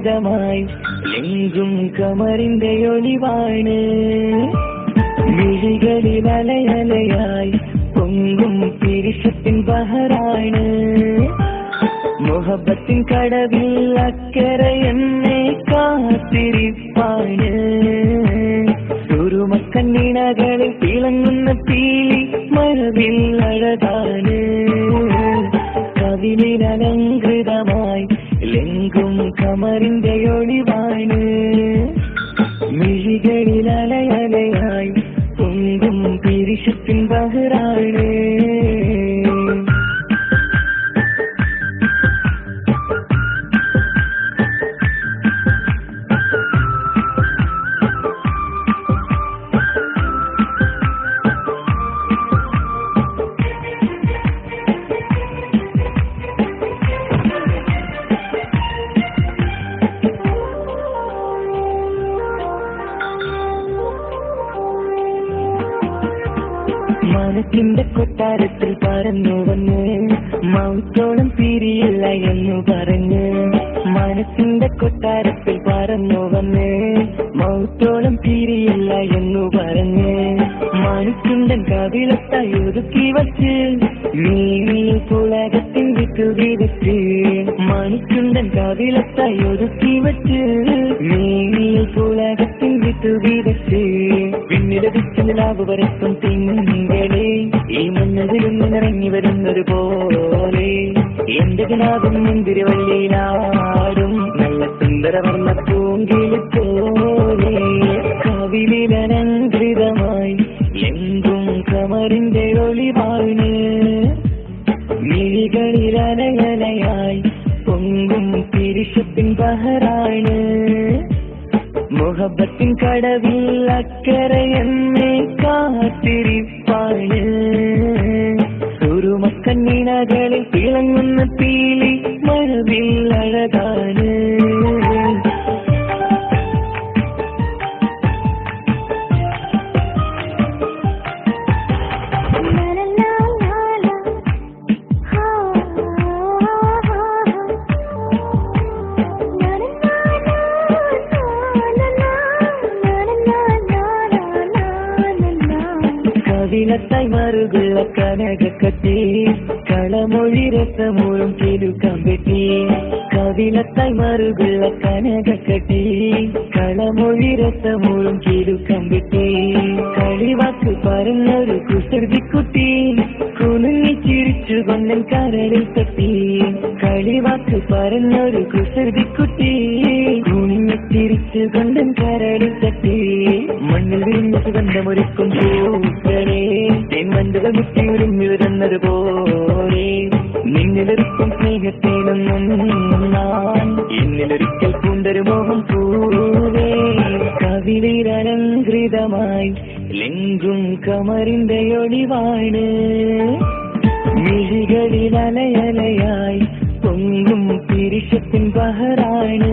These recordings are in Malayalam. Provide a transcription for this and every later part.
കവിലത്തൈമറുകളക്കനകക്കട്ടിയിൽ എങ്കും കമറിന്റെ ഒളിവാണ് മിഴികളിൽ അലയലയായി പൊങ്കും പിരിശത്തിൻ ബഹറാണ് മുഹബത്തിൻ കടവിൽ അക്കരെ എന്നെ കാത്തിരിപ്പാണ് സുറുമക്കണ്ണിണകളിൽ തിളങ്ങുന്ന പീലി മഴവിൽ അഴകാണ് കവിളിൽ അലങ്കൃതമായി എങ്കും കമറിന്റെ ഒളിവാണ് മിഴികളിൽ അലയലയായി പൊങ്കും പിരിശത്തിൻ ബഹറാണ് മനസ്സിന്റെ കൊട്ടാരത്തിൽ പറന്നു വന്ന് മൗത്തോളം പിരിയില്ല എന്നു പറഞ്ഞ് മനസ്സിന്റെ കൊട്ടാരത്തിൽ പറന്നു വന്ന് മൗത്തോളം പിരിയില്ല എന്നു പറഞ്ഞ് മണിക്കുണ്ടൻ കവിളത്തായി ഒതുക്കി വച്ച് നീ പുളകത്തിൻ വിത്തുകി വെച്ച് മണിക്കുണ്ടൻ കവിളത്തായി ഒതുക്കി വച്ച് നീ പുളകത്തിൻ വിത്തുകി വെച്ച് പിന്നിലടിച്ച് നിലാവ് വരത്തും തിങ്കളെ ഈ മഞ്ഞതിൽ നിന്നിറങ്ങി വരുന്നത് പോലെ എന്റെ കിനാവും മുന്തിരിവള്ളിയിലാടും നല്ല സുന്ദരവർണ്ണ പൂങ്കിളി പോലെ കവിളിലലങ്കൃതമായി എങ്കും കമറിന്റെ ഒളിവാണ് മിഴികളിൽ അലയലയായി പൊങ്കും പിരിശത്തിൻ ബഹറാണ് മുഹബത്തിൻ കടവിൽ അക്കരെ എന്നെ കാത്തിരിപ്പാണ് സുറുമക്കണ്ണിണകളിൽ തിളങ്ങുന്ന പീലി മഴവിൽ അഴകാണ് കവിലത്തൈമറുകളക്കനകക്കട്ടിയിൽ കളമൊഴി രസമൂറും കിലുക്കം പെട്ടി കവിലത്തൈമറുകളക്കനകക്കട്ടിയിൽ കളമൊഴി രസമൂറും കിലുക്കം പെട്ടി കളിവാക്ക് പറഞ്ഞൊരു കുസൃതിക്കുട്ടി കുലുങ്ങി ചിരിച്ചു കൊണ്ടൻ കരളിൽ തട്ടി കളിവാക്ക് പറഞ്ഞൊരു കുസൃതിക്കുട്ടി കുലുങ്ങി ചിരിച്ചു കൊണ്ടൻ കരളിൽ തട്ടി മണ്ണിൽ വിരിഞ്ഞ സുഗന്ധമൊരുക്കും പൂക്കളെ തെന്മണ്ടുകൾ മുട്ടി ഉരുമ്മി വരുന്നത് പോലെ നിന്നിലൊരുക്കും സ്നേഹത്തേനൊന്നും ഞാൻ എന്നിലൊരിക്കൽ പൂണ്ടൊരു മോഹം പൂവേ കവിളിൽ അലങ്കൃതമായി എങ്കും കമറിന്റെ ഒളിവാണ് മിഴികളിൽ അലയലയായി പൊങ്കും പിരിശത്തിൻ ബഹറാണ്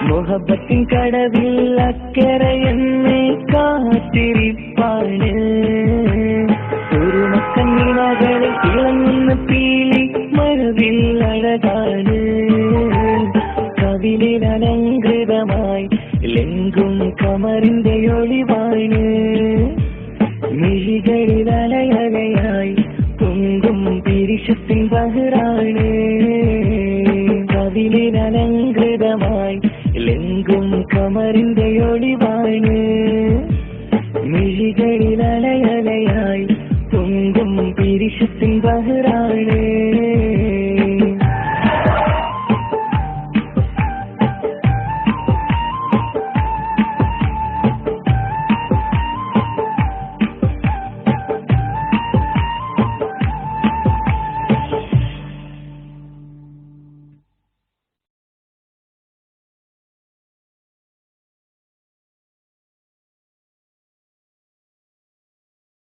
മുഹബത്തിൻ കടവിൽ അക്കരെ എന്നെ കാത്തിരിപ്പാണ് സുറുമക്കണ്ണിണകളിൽ തിളങ്ങുന്ന പീലി മഴവിൽ അഴകാണ് കവിളിൽ അലങ്കൃതമായി എങ്കും കമറിന്റെ ഒളിവാണ് മിഴികളിൽ അലയലയായി പൊങ്കും പിരിശത്തിൻ ബഹറാണ് കവിളിൽ അലങ്കൃതമായി എങ്കും കമറിന്റെ ഒളിവാണ്